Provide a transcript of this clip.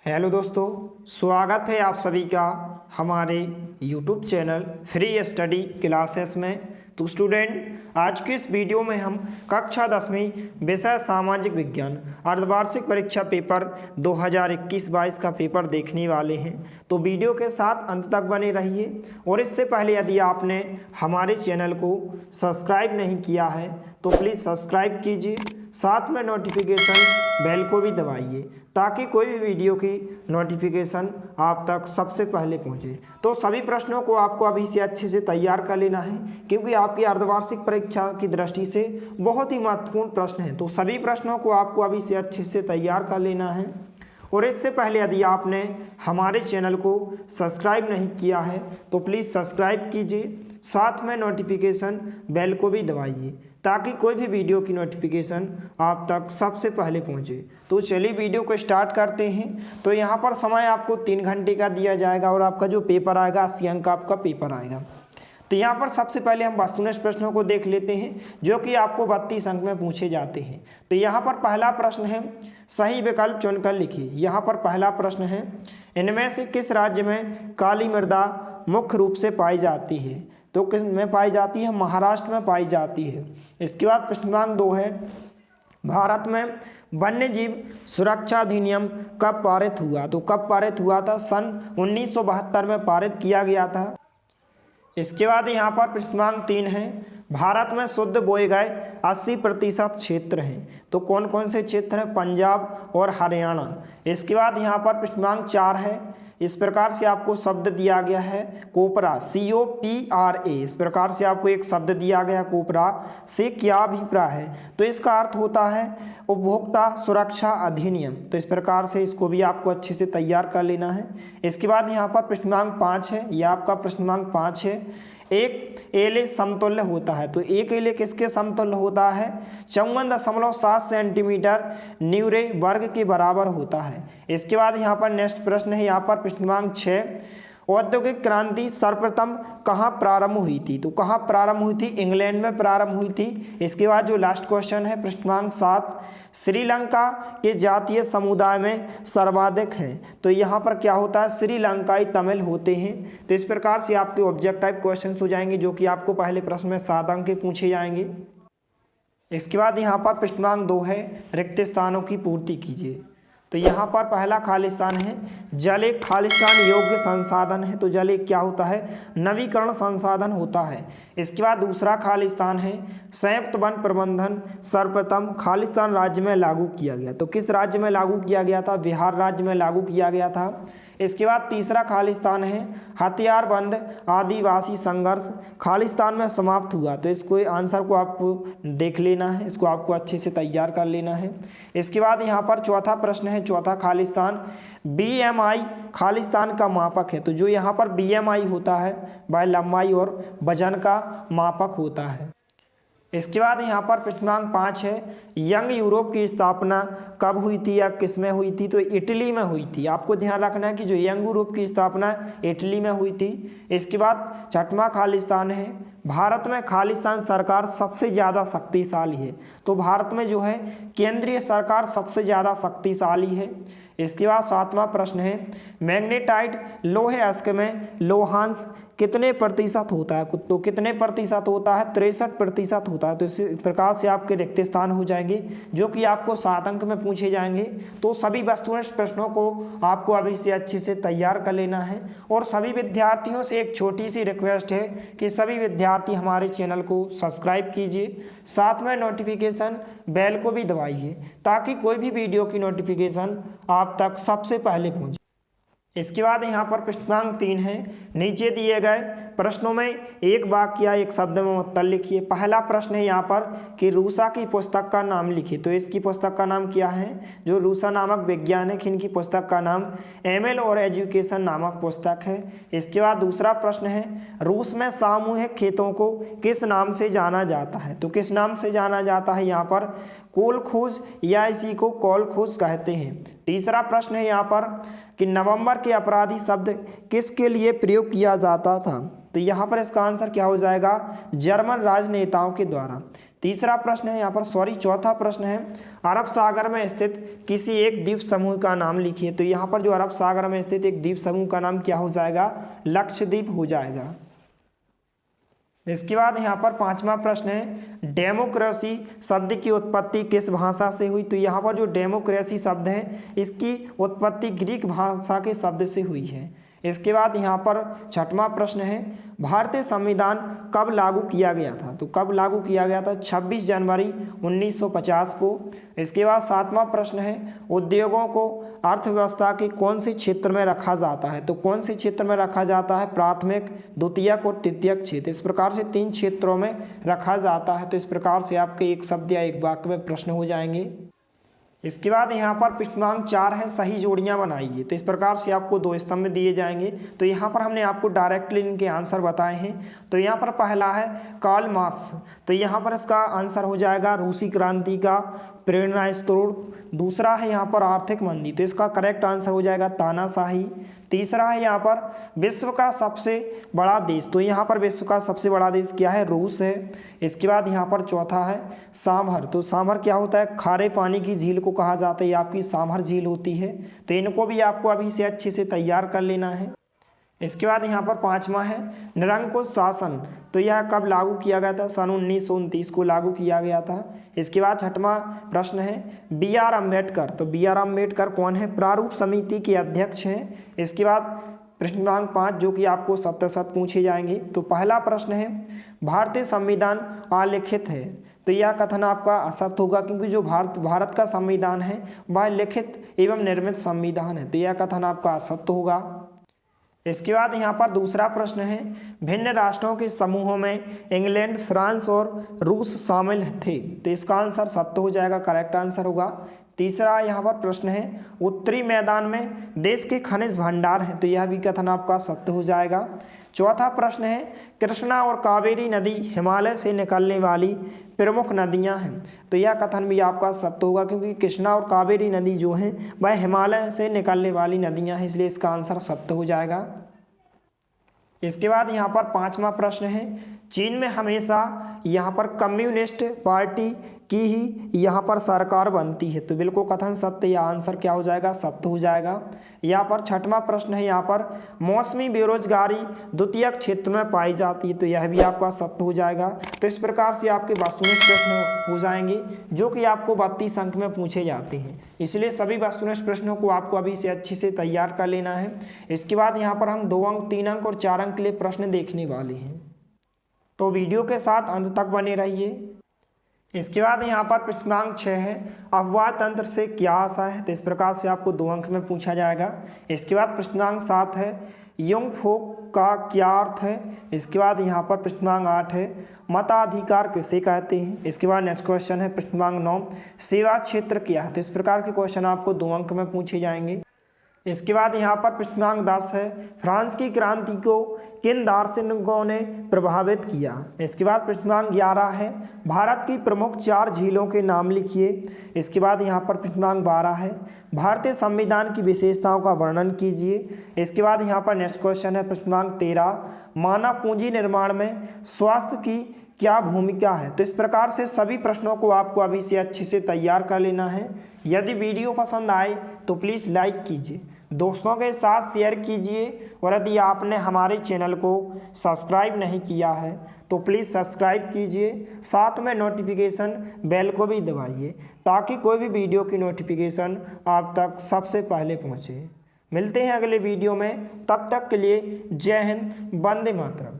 Hello दोस्तों, स्वागत है आप सभी का हमारे YouTube channel free study classes में। तो स्टूडेंट, आज की इस वीडियो में हम कक्षा 10वीं विषय सामाजिक विज्ञान अर्धवार्षिक परीक्षा पेपर 2021-22 का पेपर देखने वाले हैं। तो वीडियो के साथ अंत तक बने रहिए। और इससे पहले यदि आपने हमारे चैनल को सब्सक्राइब नहीं किया है तो प्लीज़ सब्सक्राइब कीजिए, साथ में नोटिफिकेशन बेल को भी दबाइए ताकि कोई भी वीडियो की नोटिफिकेशन आप तक सबसे पहले पहुंचे। तो सभी प्रश्नों को आपको अभी से अच्छे से तैयार कर लेना है, क्योंकि आपकी अर्धवार्षिक परीक्षा की दृष्टि से बहुत ही महत्वपूर्ण प्रश्न है। तो सभी प्रश्नों को आपको अभी से अच्छे से तैयार कर लेना है। और इससे पहले यदि आपने हमारे चैनल को सब्सक्राइब नहीं किया है तो प्लीज़ सब्सक्राइब कीजिए, साथ में नोटिफिकेशन बेल को भी दबाइए ताकि कोई भी वीडियो की नोटिफिकेशन आप तक सबसे पहले पहुंचे। तो चलिए वीडियो को स्टार्ट करते हैं। तो यहाँ पर समय आपको 3 घंटे का दिया जाएगा और आपका जो पेपर आएगा 80 अंक का आपका पेपर आएगा। तो यहाँ पर सबसे पहले हम वस्तुनिष्ठ प्रश्नों को देख लेते हैं जो कि आपको 32 अंक में पूछे जाते हैं। तो यहाँ पर पहला प्रश्न है, सही विकल्प चुनकर लिखिए। यहाँ पर पहला प्रश्न है, इनमें से किस राज्य में काली मृदा मुख्य रूप से पाई जाती है? तो किस में पाई जाती है? महाराष्ट्र में पाई जाती है। इसके बाद प्रश्न क्रमांक 2 है, भारत में वन्य जीव सुरक्षा अधिनियम कब पारित हुआ? तो कब पारित हुआ था? सन 1972 में पारित किया गया था। इसके बाद यहाँ पर प्रश्न क्रमांक 3 है, भारत में शुद्ध बोए गए 80% क्षेत्र हैं। तो कौन कौन से क्षेत्र हैं? पंजाब और हरियाणा। इसके बाद यहाँ पर प्रश्न क्रमांक 4 है, इस प्रकार से आपको शब्द दिया गया है कोपरा, COPRA। इस प्रकार से आपको एक शब्द दिया गया कोपरा से क्या अभिप्राय है? तो इसका अर्थ होता है उपभोक्ता सुरक्षा अधिनियम। तो इस प्रकार से इसको भी आपको अच्छे से तैयार कर लेना है। इसके बाद यहाँ पर प्रश्न क्रमांक 5 है, यह आपका प्रश्न क्रमांक 5 है, एक एले समतुल्य होता है। तो एक एले किसके समतुल्य होता है? 54.7 सेंटीमीटर न्यूरे वर्ग के बराबर होता है। इसके बाद यहाँ पर नेक्स्ट प्रश्न है, यहाँ पर प्रश्न क्रमांक 6, औद्योगिक क्रांति सर्वप्रथम कहाँ प्रारंभ हुई थी? तो कहाँ प्रारंभ हुई थी? इंग्लैंड में प्रारंभ हुई थी। इसके बाद जो लास्ट क्वेश्चन है प्रश्न क्रमांक 7, श्रीलंका के जातीय समुदाय में सर्वाधिक है। तो यहाँ पर क्या होता है? श्रीलंकाई तमिल होते हैं। तो इस प्रकार से आपके ऑब्जेक्टिव क्वेश्चन हो जाएंगे जो कि आपको पहले प्रश्न में 7 अंक के पूछे जाएंगे। इसके बाद यहाँ पर प्रश्न क्रमांक 2 है, रिक्त स्थानों की पूर्ति कीजिए। तो यहाँ पर पहला खालिस्तान है, जल एक खालिस्तान योग्य संसाधन है। तो जल एक क्या होता है? नवीकरण संसाधन होता है। इसके बाद दूसरा खालिस्तान है, संयुक्त वन प्रबंधन सर्वप्रथम खालिस्तान राज्य में लागू किया गया। तो किस राज्य में लागू किया गया था? बिहार राज्य में लागू किया गया था। इसके बाद तीसरा खालिस्तान है, हथियारबंद आदिवासी संघर्ष खालिस्तान में समाप्त हुआ। तो इसको आंसर को आपको देख लेना है, इसको आपको अच्छे से तैयार कर लेना है। इसके बाद यहाँ पर चौथा प्रश्न है, चौथा खालिस्तान, BMI खालिस्तान का मापक है। तो जो यहाँ पर BMI होता है वह लंबाई और वजन का मापक होता है। इसके बाद यहाँ पर प्रश्न क्रमांक 5 है, यंग यूरोप की स्थापना कब हुई थी या किस में हुई थी? तो इटली में हुई थी। आपको ध्यान रखना है कि जो यंग यूरोप की स्थापना इटली में हुई थी। इसके बाद छठवां खालिस्तान है, भारत में खालिस्तान सरकार सबसे ज़्यादा शक्तिशाली है। तो भारत में जो है केंद्रीय सरकार सबसे ज़्यादा शक्तिशाली है। इसके बाद 7वां प्रश्न है, मैग्नेटाइट लोहे अयस्क में लोहांश कितने प्रतिशत होता है? तो कितने प्रतिशत होता है? 63% होता है। तो इस प्रकार से आपके रिक्त स्थान हो जाएंगे जो कि आपको 7 अंक में पूछे जाएंगे। तो सभी वस्तुनिष्ठ प्रश्नों को आपको अभी से अच्छे से तैयार कर लेना है। और सभी विद्यार्थियों से एक छोटी सी रिक्वेस्ट है कि सभी विद्यार्थी हमारे चैनल को सब्सक्राइब कीजिए, साथ में नोटिफिकेशन बेल को भी दबाइए ताकि कोई भी वीडियो की नोटिफिकेशन आप तक सबसे पहले पहुंचे। इसके बाद यहाँ पर प्रश्न क्रमांक 3 है, नीचे दिए गए प्रश्नों में एक वाक्य या एक शब्द में उत्तर लिखिए। पहला प्रश्न है यहाँ पर कि रूसा की पुस्तक का नाम लिखिए। तो इसकी पुस्तक का नाम क्या है? जो रूसा नामक वैज्ञानिक, इनकी पुस्तक का नाम ML और एजुकेशन नामक पुस्तक है। इसके बाद दूसरा प्रश्न है, रूस में सामूहिक खेतों को किस नाम से जाना जाता है? तो किस नाम से जाना जाता है? यहाँ पर कोलखोज या इसी को कॉलखोज कहते हैं। तीसरा प्रश्न है यहाँ पर कि नवंबर के अपराधी शब्द किसके लिए प्रयोग किया जाता था? तो यहाँ पर इसका आंसर क्या हो जाएगा? जर्मन राजनेताओं के द्वारा। तीसरा प्रश्न है यहाँ पर चौथा प्रश्न है अरब सागर में स्थित किसी एक द्वीप समूह का नाम लिखिए। तो यहाँ पर जो अरब सागर में स्थित एक द्वीप समूह का नाम क्या हो जाएगा, लक्षद्वीप हो जाएगा। इसके बाद यहाँ पर पांचवा प्रश्न है डेमोक्रेसी शब्द की उत्पत्ति किस भाषा से हुई। तो यहाँ पर जो डेमोक्रेसी शब्द है इसकी उत्पत्ति ग्रीक भाषा के शब्द से हुई है। इसके बाद यहाँ पर छठवां प्रश्न है भारतीय संविधान कब लागू किया गया था। तो कब लागू किया गया था, 26 जनवरी 1950 को। इसके बाद सातवां प्रश्न है उद्योगों को अर्थव्यवस्था के कौन से क्षेत्र में रखा जाता है। तो कौन से क्षेत्र में रखा जाता है, प्राथमिक, द्वितीयक और तृतीयक क्षेत्र। इस प्रकार से 3 क्षेत्रों में रखा जाता है। तो इस प्रकार से आपके एक शब्द या एक वाक्य में प्रश्न हो जाएंगे। इसके बाद यहाँ पर प्रश्नांक 4 है सही जोड़ियाँ बनाइए। तो इस प्रकार से आपको 2 स्तंभ दिए जाएंगे। तो यहाँ पर हमने आपको डायरेक्टली इनके आंसर बताए हैं। तो यहाँ पर पहला है कार्ल मार्क्स। तो यहाँ पर इसका आंसर हो जाएगा रूसी क्रांति का प्रेरणा स्रोत। दूसरा है यहाँ पर आर्थिक मंदी। तो इसका करेक्ट आंसर हो जाएगा तानाशाही। तीसरा है यहाँ पर विश्व का सबसे बड़ा देश। तो यहाँ पर विश्व का सबसे बड़ा देश क्या है, रूस है। इसके बाद यहाँ पर चौथा है सांभर। तो सांभर क्या होता है, खारे पानी की झील को कहा जाता है, ये आपकी सांभर झील होती है। तो इनको भी आपको अभी से अच्छे से तैयार कर लेना है। इसके बाद यहाँ पर पांचवा है निरंकुश शासन। तो यह कब लागू किया गया था, सन 1929 को लागू किया गया था। इसके बाद छठवां प्रश्न है B.R. अम्बेडकर। तो B.R. अम्बेडकर कौन है, प्रारूप समिति के अध्यक्ष हैं। इसके बाद प्रश्नांक 5 जो कि आपको सत्य पूछे जाएंगे। तो पहला प्रश्न है भारतीय संविधान अलिखित है। तो यह कथन आपका असत्य होगा, क्योंकि जो भारत का संविधान है वह लिखित एवं निर्मित संविधान है। तो यह कथन आपका असत्य होगा। इसके बाद यहाँ पर दूसरा प्रश्न है भिन्न राष्ट्रों के समूहों में इंग्लैंड, फ्रांस और रूस शामिल थे। तो इसका आंसर सत्य हो जाएगा, करेक्ट आंसर होगा। तीसरा यहाँ पर प्रश्न है उत्तरी मैदान में देश के खनिज भंडार हैं। तो यह भी कथन आपका सत्य हो जाएगा। चौथा प्रश्न है कृष्णा और कावेरी नदी हिमालय से निकलने वाली प्रमुख नदियां हैं। तो यह कथन भी आपका सत्य होगा, क्योंकि कृष्णा और कावेरी नदी जो हैं वह हिमालय से निकलने वाली नदियां हैं, इसलिए इसका आंसर सत्य हो जाएगा। इसके बाद यहाँ पर पांचवा प्रश्न है चीन में हमेशा यहाँ पर कम्युनिस्ट पार्टी की ही यहाँ पर सरकार बनती है। तो बिल्कुल कथन सत्य, या आंसर क्या हो जाएगा, सत्य हो जाएगा। यहाँ पर छठवां प्रश्न है यहाँ पर मौसमी बेरोजगारी द्वितीयक क्षेत्र में पाई जाती है। तो यह भी आपका सत्य हो जाएगा। तो इस प्रकार से आपके वस्तुनिष्ठ प्रश्न हो जाएंगे जो कि आपको 32 अंक में पूछे जाते हैं। इसलिए सभी वस्तुनिष्ठ प्रश्नों को आपको अभी से अच्छे से तैयार कर लेना है। इसके बाद यहाँ पर हम 2 अंक, 3 अंक और 4 अंक के लिए प्रश्न देखने वाले हैं। तो वीडियो के साथ अंत तक बने रहिए। इसके बाद यहाँ पर प्रश्नांक 6 है अफवाह तंत्र से क्या आशा है। तो इस प्रकार से आपको 2 अंक में पूछा जाएगा। इसके बाद प्रश्नांक 7 है यंग फोक का क्या अर्थ है। इसके बाद यहाँ पर प्रश्नांक 8 है मताधिकार किसे कहते हैं। इसके बाद नेक्स्ट क्वेश्चन है प्रश्नांक 9 सेवा क्षेत्र क्या है। तो इस प्रकार के क्वेश्चन आपको 2 अंक में पूछे जाएंगे। इसके बाद यहाँ पर प्रश्नांक 10 है फ्रांस की क्रांति को किन दार्शनिकों ने प्रभावित किया। इसके बाद प्रश्नांक 11 है भारत की प्रमुख 4 झीलों के नाम लिखिए। इसके बाद यहाँ पर प्रश्नांक 12 है भारतीय संविधान की विशेषताओं का वर्णन कीजिए। इसके बाद यहाँ पर नेक्स्ट क्वेश्चन है प्रश्नांक 13 मानव पूंजी निर्माण में स्वास्थ्य की क्या भूमिका है। तो इस प्रकार से सभी प्रश्नों को आपको अभी से अच्छे से तैयार कर लेना है। यदि वीडियो पसंद आए तो प्लीज़ लाइक कीजिए, दोस्तों के साथ शेयर कीजिए, और यदि आपने हमारे चैनल को सब्सक्राइब नहीं किया है तो प्लीज़ सब्सक्राइब कीजिए, साथ में नोटिफिकेशन बेल को भी दबाइए ताकि कोई भी वीडियो की नोटिफिकेशन आप तक सबसे पहले पहुंचे। मिलते हैं अगले वीडियो में, तब तक के लिए जय हिंद, वंदे मातरम।